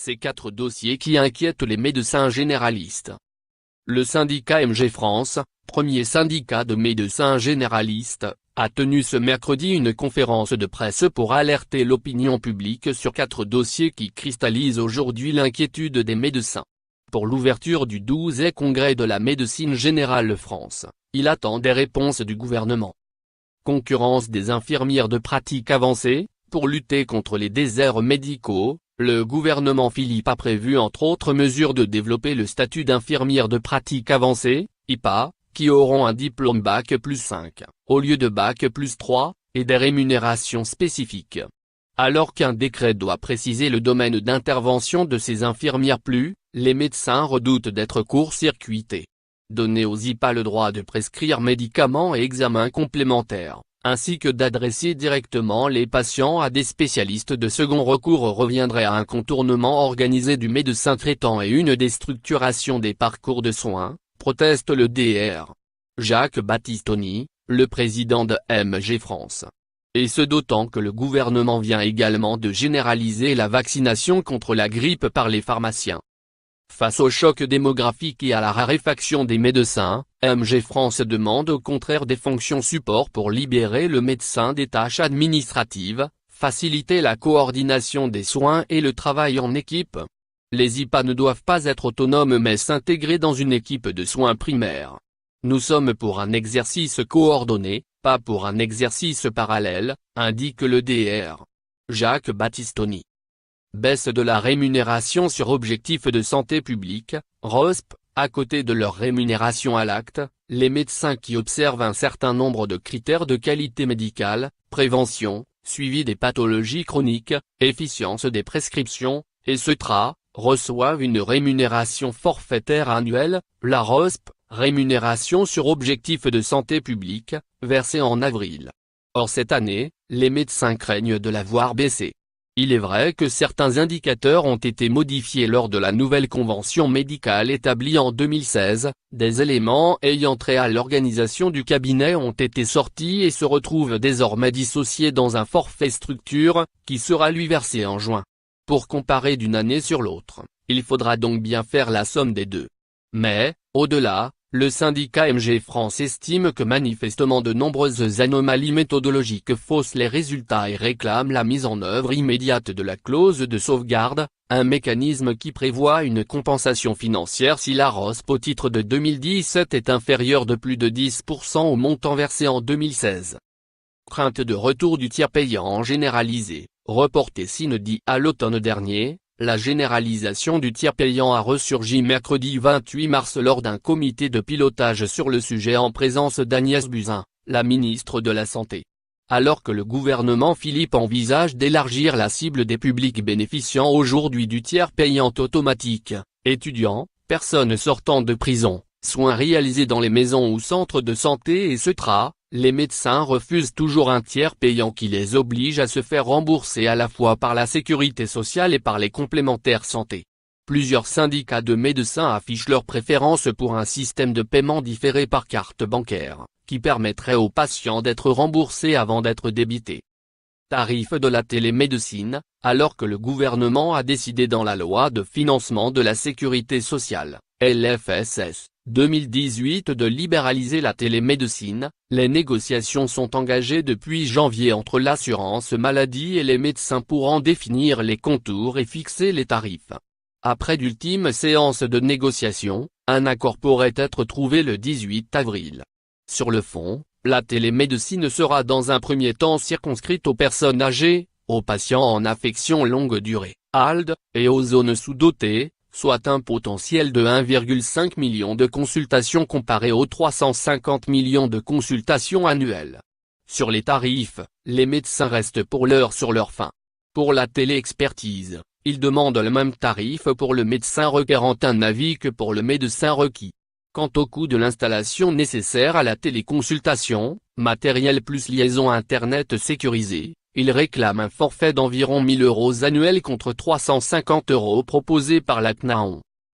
ces 4 dossiers qui inquiètent les médecins généralistes. Le syndicat MG France, premier syndicat de médecins généralistes, a tenu ce mercredi une conférence de presse pour alerter l'opinion publique sur 4 dossiers qui cristallisent aujourd'hui l'inquiétude des médecins. Pour l'ouverture du 12e congrès de la médecine générale France, il attend des réponses du gouvernement. Concurrence des infirmières de pratique avancée. Pour lutter contre les déserts médicaux, le gouvernement Philippe a prévu entre autres mesures de développer le statut d'infirmière de pratique avancée, IPA, qui auront un diplôme Bac+5, au lieu de Bac+3, et des rémunérations spécifiques. Alors qu'un décret doit préciser le domaine d'intervention de ces infirmières les médecins redoutent d'être court-circuités. Donner aux IPA le droit de prescrire médicaments et examens complémentaires, ainsi que d'adresser directement les patients à des spécialistes de second recours reviendrait à un contournement organisé du médecin traitant et une déstructuration des parcours de soins, proteste le DR. Jacques Battistoni, le président de MG France. Et ce d'autant que le gouvernement vient également de généraliser la vaccination contre la grippe par les pharmaciens. Face au choc démographique et à la raréfaction des médecins, MG France demande au contraire des fonctions support pour libérer le médecin des tâches administratives, faciliter la coordination des soins et le travail en équipe. Les IPA ne doivent pas être autonomes mais s'intégrer dans une équipe de soins primaires. Nous sommes pour un exercice coordonné, pas pour un exercice parallèle, indique le DR. Jacques Battistoni. Baisse de la rémunération sur objectif de santé publique, ROSP, à côté de leur rémunération à l'acte, les médecins qui observent un certain nombre de critères de qualité médicale, prévention, suivi des pathologies chroniques, efficience des prescriptions, etc., reçoivent une rémunération forfaitaire annuelle, la ROSP, rémunération sur objectif de santé publique, versée en avril. Or cette année, les médecins craignent de la voir baisser. Il est vrai que certains indicateurs ont été modifiés lors de la nouvelle convention médicale établie en 2016, des éléments ayant trait à l'organisation du cabinet ont été sortis et se retrouvent désormais dissociés dans un forfait structure, qui sera lui versé en juin. Pour comparer d'une année sur l'autre, il faudra donc bien faire la somme des deux. Mais, au-delà, le syndicat MG France estime que manifestement de nombreuses anomalies méthodologiques faussent les résultats et réclame la mise en œuvre immédiate de la clause de sauvegarde, un mécanisme qui prévoit une compensation financière si la ROSP au titre de 2017 est inférieure de plus de 10% au montant versé en 2016. Crainte de retour du tiers payant généralisé, reporté sine-die à l'automne dernier. La généralisation du tiers payant a ressurgi mercredi 28 mars lors d'un comité de pilotage sur le sujet en présence d'Agnès Buzyn, la ministre de la Santé. Alors que le gouvernement Philippe envisage d'élargir la cible des publics bénéficiant aujourd'hui du tiers payant automatique, étudiants, personnes sortant de prison, soins réalisés dans les maisons ou centres de santé etc., les médecins refusent toujours un tiers payant qui les oblige à se faire rembourser à la fois par la sécurité sociale et par les complémentaires santé. Plusieurs syndicats de médecins affichent leur préférence pour un système de paiement différé par carte bancaire, qui permettrait aux patients d'être remboursés avant d'être débités. Tarif de la télémédecine, alors que le gouvernement a décidé dans la loi de financement de la sécurité sociale, LFSS, 2018 de libéraliser la télémédecine, les négociations sont engagées depuis janvier entre l'assurance maladie et les médecins pour en définir les contours et fixer les tarifs. Après d'ultimes séances de négociation, un accord pourrait être trouvé le 18 avril. Sur le fond, la télémédecine sera dans un premier temps circonscrite aux personnes âgées, aux patients en affection longue durée, ALD, et aux zones sous-dotées, soit un potentiel de 1,5 million de consultations comparé aux 350 millions de consultations annuelles. Sur les tarifs, les médecins restent pour l'heure sur leur faim. Pour la téléexpertise, ils demandent le même tarif pour le médecin requérant un avis que pour le médecin requis. Quant au coût de l'installation nécessaire à la téléconsultation, matériel plus liaison Internet sécurisée, ils réclament un forfait d'environ 1 000 € annuels contre 350 € proposés par la CNAON.